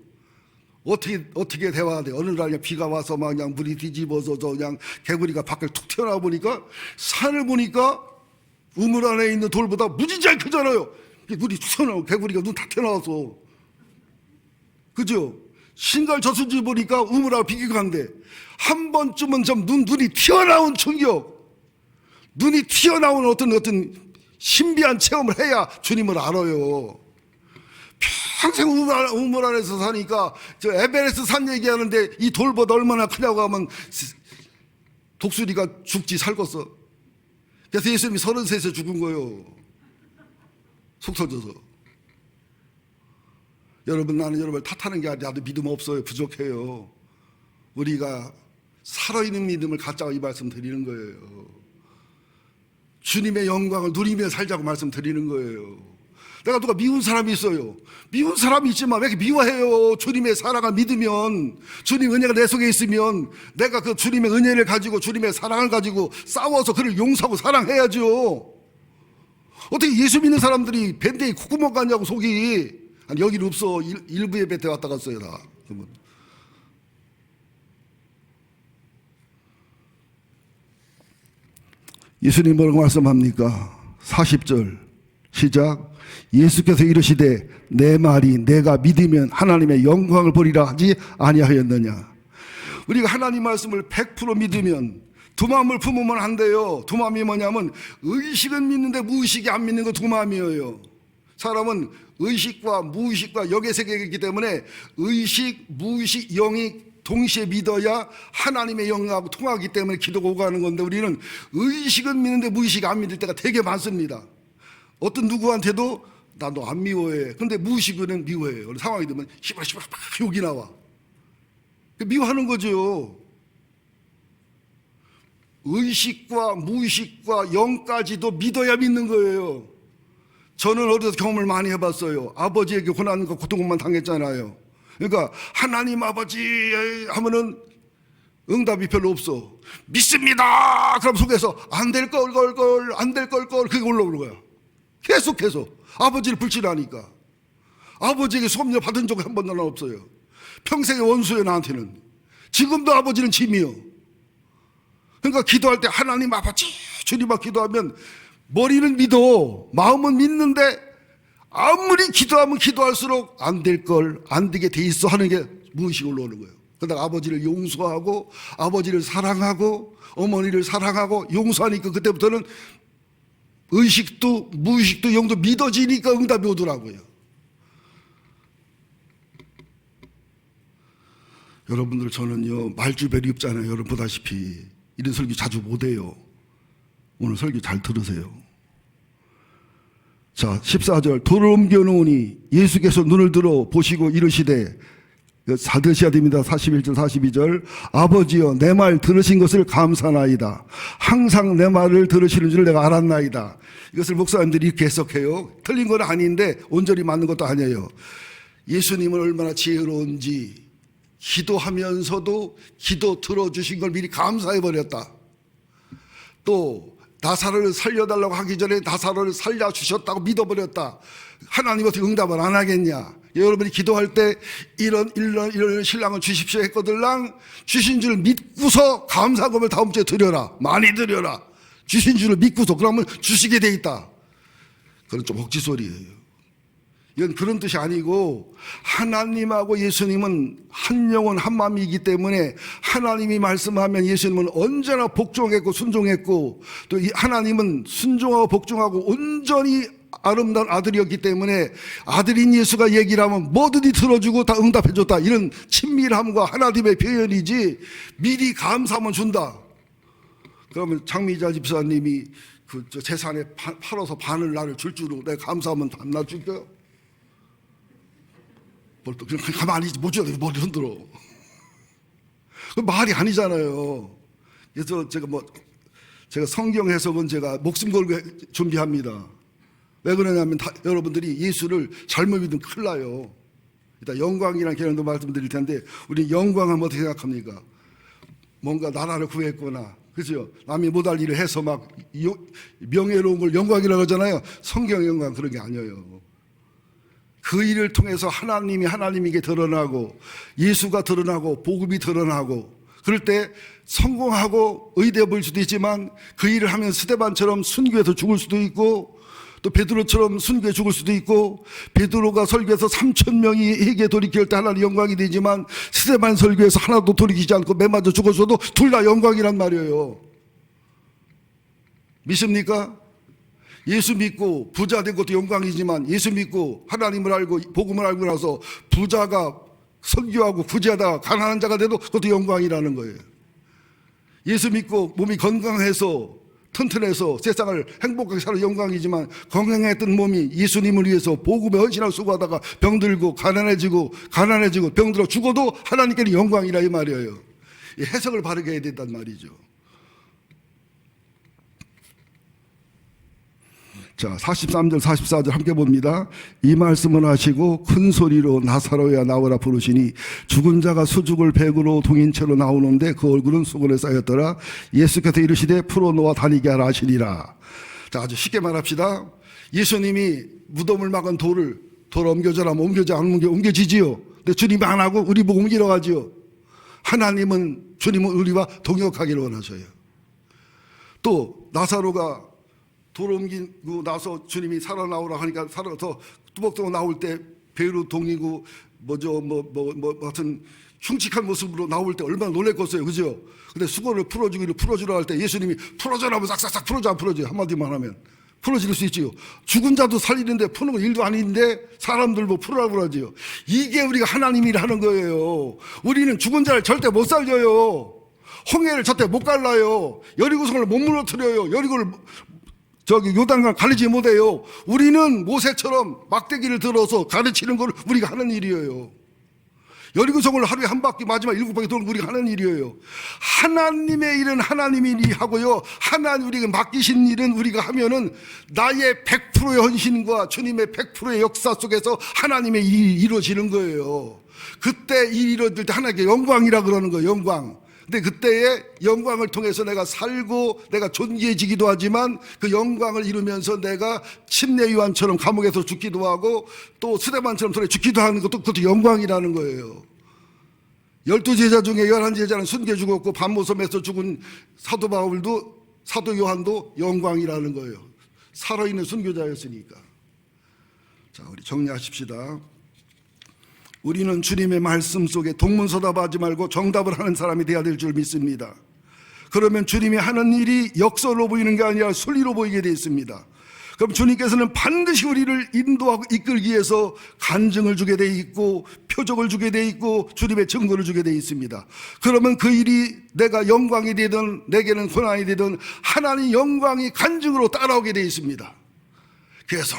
어떻게 대화가 돼? 어느 날 그냥 비가 와서 막 그냥 물이 뒤집어서 그냥 개구리가 밖을 툭 튀어나와 보니까 산을 보니까 우물 안에 있는 돌보다 무진장이 크잖아요. 눈이 툭 튀어나오고 개구리가 눈 다 튀어나와서. 그죠? 신갈 저수지 보니까 우물하고 비교가 안 돼. 한 번쯤은 좀 눈이 튀어나온 충격, 눈이 튀어나온 어떤 신비한 체험을 해야 주님을 알아요. 평생 우물 안에서 사니까 저 에베레스트 산 얘기하는데 이 돌보다 얼마나 크냐고 하면 독수리가 죽지 살겠어. 그래서 예수님이 33세 죽은 거예요. 속 터져서. 여러분, 나는 여러분을 탓하는 게 아니라 나도 믿음 없어요. 부족해요. 우리가 살아있는 믿음을 갖자고 이 말씀 드리는 거예요. 주님의 영광을 누리며 살자고 말씀드리는 거예요. 내가 누가 미운 사람이 있어요. 미운 사람이 있지만 왜 이렇게 미워해요? 주님의 사랑을 믿으면, 주님 은혜가 내 속에 있으면 내가 그 주님의 은혜를 가지고 주님의 사랑을 가지고 싸워서 그를 용서하고 사랑해야죠. 어떻게 예수 믿는 사람들이 밴드에 콧구멍 갔냐고 속이. 아니, 여기는 없어. 일부 예배 때 왔다 갔어요 다. 예수님 뭐라고 말씀합니까? 40절 시작. 예수께서 이르시되 내 말이 내가 믿으면 하나님의 영광을 보리라 하지 아니하였느냐. 우리가 하나님 말씀을 100% 믿으면 두 마음을 품으면 안 돼요. 두 마음이 뭐냐면 의식은 믿는데 무의식이 안 믿는 거 두 마음이에요. 사람은 의식과 무의식과 영의 세계이기 때문에 의식, 무의식, 영이 동시에 믿어야 하나님의 영하고 통하기 때문에 기도가 오가는 건데, 우리는 의식은 믿는데 무의식 안 믿을 때가 되게 많습니다. 어떤 누구한테도 나 너 안 미워해. 근데 무의식은 미워해요. 상황이 되면 시발 막 욕이 나와. 미워하는 거죠. 의식과 무의식과 영까지도 믿어야 믿는 거예요. 저는 어려서 경험을 많이 해봤어요. 아버지에게 고난과 고통만 당했잖아요. 그러니까 하나님 아버지 하면은 응답이 별로 없어. 믿습니다. 그럼 속에서 안 될 걸 안 될 걸 그게 올라오는 거야. 계속 아버지를 불신하니까. 아버지에게 소문을 받은 적이 한 번도 없어요. 평생의 원수예요, 나한테는. 지금도 아버지는 짐이요. 그러니까 기도할 때 하나님 아버지 주님아 기도하면 머리는 믿어, 마음은 믿는데 아무리 기도하면 기도할수록 안 될 걸 안 되게 돼 있어 하는 게 무의식으로 올라오는 거예요. 그러다가 아버지를 용서하고 아버지를 사랑하고 어머니를 사랑하고 용서하니까 그때부터는 의식도 무의식도 영도 믿어지니까 응답이 오더라고요. 여러분들, 저는요 말주변이 없잖아요. 여러분 보다시피 이런 설교 자주 못해요. 오늘 설교 잘 들으세요. 자, 14절. 돌을 옮겨 놓으니 예수께서 눈을 들어 보시고 이르시되, 잘 들으셔야 됩니다. 41절 42절. 아버지여 내 말 들으신 것을 감사나이다. 항상 내 말을 들으시는 줄 내가 알았나이다. 이것을 목사님들이 이렇게 해석해요. 틀린 건 아닌데 온전히 맞는 것도 아니에요. 예수님은 얼마나 지혜로운지 기도하면서도 기도 들어주신 걸 미리 감사해버렸다. 또 나사로를 살려달라고 하기 전에 나사로를 살려주셨다고 믿어버렸다. 하나님 어떻게 응답을 안 하겠냐. 여러분이 기도할 때 이런 신랑을 주십시오 했거들랑 주신 줄 믿고서 감사금을 다음 주에 드려라. 많이 드려라. 주신 줄을 믿고서 그러면 주시게 돼 있다. 그건 좀 억지소리예요. 이건 그런 뜻이 아니고 하나님하고 예수님은 한 영혼 한 마음이기 때문에 하나님이 말씀하면 예수님은 언제나 복종했고 순종했고 또 하나님은 순종하고 복종하고 온전히 아름다운 아들이었기 때문에 아들인 예수가 얘기를 하면 뭐든지 들어주고 다 응답해줬다. 이런 친밀함과 하나님의 표현이지 미리 감사하면 준다. 그러면 장미자 집사님이 그 재산에 팔아서 반을 나를 줄 줄로 내가 감사하면 안 놔줄게요? 그냥 가만히 못 줘야 돼. 머리 흔들어. 그 말이 아니잖아요. 그래서 제가 성경 해석은 제가 목숨 걸고 준비합니다. 왜 그러냐면 여러분들이 예수를 잘못 믿으면 큰일 나요. 일단 영광이라는 개념도 말씀드릴 텐데 우리 영광하면 어떻게 생각합니까? 뭔가 나라를 구했거나 그죠? 남이 못할 일을 해서 막 명예로운 걸 영광이라고 하잖아요. 성경 영광 그런 게 아니에요. 그 일을 통해서 하나님이 하나님에게 드러나고 예수가 드러나고 복음이 드러나고 그럴 때 성공하고 의대해 보일 수도 있지만 그 일을 하면 스데반처럼 순교해서 죽을 수도 있고 또 베드로처럼 순교해 죽을 수도 있고 베드로가 설교해서 3,000명이 회개에 돌이킬 때 하나님 영광이 되지만 스데반 설교해서 하나도 돌이키지 않고 맨 맞아 죽었어도 둘 다 영광이란 말이에요. 믿습니까? 예수 믿고 부자 된 것도 영광이지만 예수 믿고 하나님을 알고 복음을 알고 나서 부자가 선교하고 구제하다가 가난한 자가 돼도 그것도 영광이라는 거예요. 예수 믿고 몸이 건강해서 튼튼해서 세상을 행복하게 사는 영광이지만 건강했던 몸이 예수님을 위해서 복음에 헌신하고 수고하다가 병들고 가난해지고 병들어 죽어도 하나님께는 영광이라 이 말이에요. 이 해석을 바르게 해야 된단 말이죠. 자, 43절 44절 함께 봅니다. 이 말씀을 하시고 큰 소리로 나사로야 나오라 부르시니 죽은 자가 수죽을 백으로 동인채로 나오는데 그 얼굴은 수건에 쌓였더라. 예수께서 이르시되 풀어놓아 다니게 하라 하시니라. 자, 아주 쉽게 말합시다. 예수님이 무덤을 막은 돌을 옮겨져라 하면 옮겨지지요. 근데 주님이 안 하고 우리 보고 옮기러 가지요. 주님은 우리와 동역하기를 원하셔요. 또 나사로가 돌 옮기고 나서 주님이 살아나오라 하니까 살아서 뚜벅뚜벅 나올 때 배로 동이고 하여튼 흉측한 모습으로 나올 때 얼마나 놀랬겠어요. 그죠? 근데 수건을 풀어주라 할 때 예수님이 풀어줘라 하면 싹싹싹 풀어줘 안 풀어줘요? 한마디만 하면 풀어질 수 있지요. 죽은 자도 살리는데 푸는 건 일도 아닌데 사람들 뭐 풀으라고 그러지요. 이게 우리가 하나님이 하는 거예요. 우리는 죽은 자를 절대 못 살려요. 홍해를 절대 못 갈라요. 여리고성을 못 무너뜨려요. 여리고를 요단강을 가리지 못해요. 우리는 모세처럼 막대기를 들어서 가르치는 걸 우리가 하는 일이에요. 여리고성을 하루에 한 바퀴 마지막 7바퀴 도는 우리가 하는 일이에요. 하나님의 일은 하나님이 하고요. 하나님 우리가 맡기신 일은 우리가 하면은 나의 100%의 헌신과 주님의 100%의 역사 속에서 하나님의 일이 이루어지는 거예요. 그때 일이 이루어질 때 하나님께 영광이라 그러는 거예요. 영광. 근데 그때의 영광을 통해서 내가 살고 내가 존귀해지기도 하지만 그 영광을 이루면서 내가 침례 요한처럼 감옥에서 죽기도 하고 또 스데반처럼 손에 죽기도 하는 것도 그것도 영광이라는 거예요. 12제자 중에 11제자는 순교 죽었고 반모섬에서 죽은 사도 바울도 사도 요한도 영광이라는 거예요. 살아있는 순교자였으니까. 자, 우리 정리하십시다. 우리는 주님의 말씀 속에 동문서답하지 말고 정답을 하는 사람이 되어야 될 줄 믿습니다. 그러면 주님이 하는 일이 역설로 보이는 게 아니라 순리로 보이게 되어 있습니다. 그럼 주님께서는 반드시 우리를 인도하고 이끌기 위해서 간증을 주게 되어 있고 표적을 주게 되어 있고 주님의 증거를 주게 되어 있습니다. 그러면 그 일이 내가 영광이 되든 내게는 고난이 되든 하나님 영광이 간증으로 따라오게 되어 있습니다. 그래서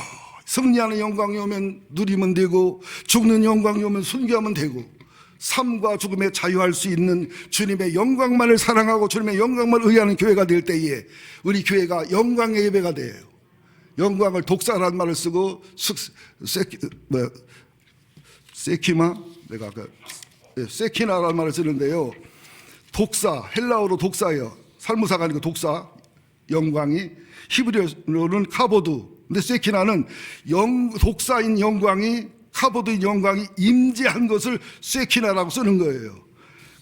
승리하는 영광이 오면 누리면 되고 죽는 영광이 오면 순교하면 되고 삶과 죽음에 자유할 수 있는 주님의 영광만을 사랑하고 주님의 영광만 의하는 교회가 될 때에 우리 교회가 영광의 예배가 돼요. 영광을 독사라는 말을 쓰고 세키나라는 말을 쓰는데요. 독사, 헬라어로 독사예요. 살무사가 아니고 독사, 영광이. 히브리어로는 카보드. 근데 세키나는 독사인 영광이 카보드인 영광이 임재한 것을 세키나라고 쓰는 거예요.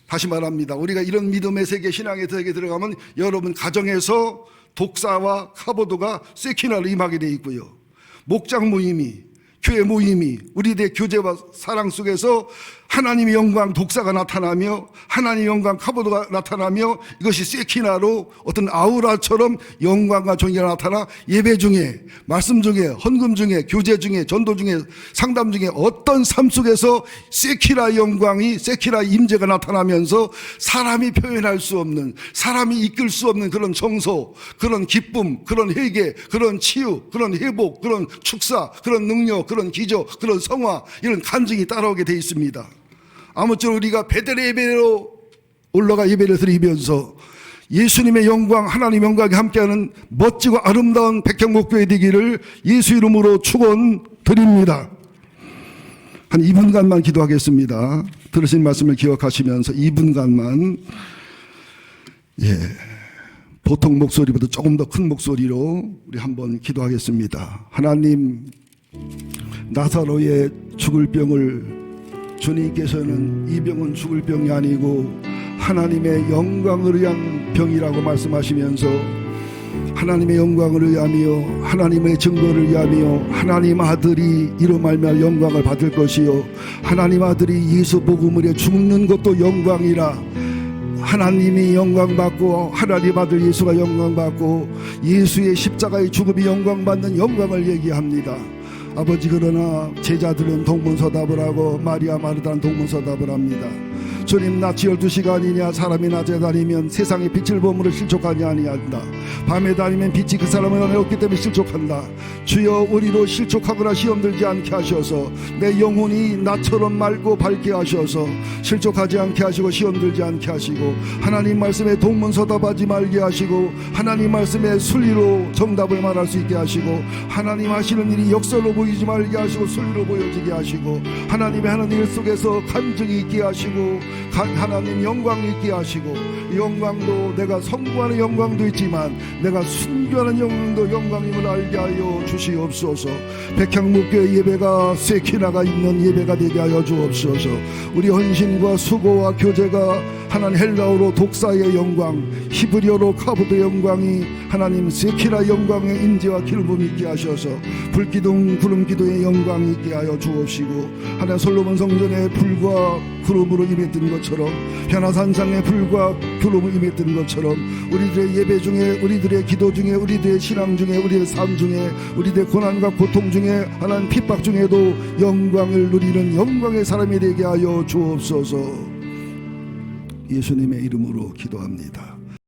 다시 말합니다. 우리가 이런 믿음의 세계 신앙의 세계에 들어가면 여러분 가정에서 독사와 카보드가 세키나로 임하게 돼 있고요. 목장 모임이 교회 모임이 우리들의 교제와 사랑 속에서 하나님의 영광 독사가 나타나며 하나님의 영광 카보드가 나타나며 이것이 세키나로 어떤 아우라처럼 영광과 존귀가 나타나 예배 중에 말씀 중에 헌금 중에 교제 중에 전도 중에 상담 중에 어떤 삶 속에서 세키나 영광이 세키나 임재가 나타나면서 사람이 표현할 수 없는 사람이 이끌 수 없는 그런 정서 그런 기쁨 그런 회개 그런 치유 그런 회복 그런 축사 그런 능력 그런 기적 그런 성화 이런 간증이 따라오게 돼 있습니다. 아무쪼록 우리가 베델의 예배로 올라가 예배를 드리면서 예수님의 영광 하나님의 영광이 함께하는 멋지고 아름다운 백향목교회 되기를 예수 이름으로 축원드립니다. 한 2분간만 기도하겠습니다. 들으신 말씀을 기억하시면서 2분간만 보통 목소리보다 조금 더 큰 목소리로 우리 한번 기도하겠습니다. 하나님 나사로의 죽을 병을 주님께서는 이 병은 죽을 병이 아니고 하나님의 영광을 위한 병이라고 말씀하시면서 하나님의 영광을 위하며 하나님의 증거를 위하며 하나님 아들이 이로 말미암아 영광을 받을 것이요 하나님 아들이 예수 복음을 위해 죽는 것도 영광이라 하나님이 영광받고 하나님 아들 예수가 영광받고 예수의 십자가의 죽음이 영광받는 영광을 얘기합니다. 아버지 그러나 제자들은 동문서답을 하고 마리아 마르다는 동문서답을 합니다. 주님 낮이 12시간이냐 사람이 낮에 다니면 세상의 빛을 보므로 실족하지 아니한다. 밤에 다니면 빛이 그 사람의 안에 없기 때문에 실족한다. 주여 우리도 실족하거나 시험들지 않게 하셔서 내 영혼이 나처럼 맑고 밝게 하셔서 실족하지 않게 하시고 시험들지 않게 하시고 하나님 말씀에 동문서답하지 말게 하시고 하나님 말씀에 순리로 정답을 말할 수 있게 하시고 하나님 하시는 일이 역설로 보이지 말게 하시고 순리로 보여지게 하시고 하나님의 하는 일 속에서 간증이 있게 하시고 하나님 영광이 있게 하시고 영광도 내가 선구하는 영광도 있지만 내가 순교하는 영광도 영광임을 알게 하여 주시옵소서. 백향목교회 예배가 세키나가 있는 예배가 되게 하여 주옵소서. 우리 헌신과 수고와 교제가 하나님 헬라어로 독사의 영광 히브리어로 카보드 영광이 하나님 세키나 영광의 임재와 기름붐이 있게 하셔서 불기둥 구름기둥의 영광이 있게 하여 주옵시고 하나님 솔로몬 성전의 불과 구름으로 임했던 임했던 것처럼, 변화산상에 불과 구름이 임했던 것처럼, 우리들의 예배 중에, 우리들의 기도 중에, 우리들의 신앙 중에, 우리의 삶 중에, 우리들의 고난과 고통 중에, 하나님 핍박 중에도 영광을 누리는 영광의 사람이 되게 하여 주옵소서. 예수님의 이름으로 기도합니다.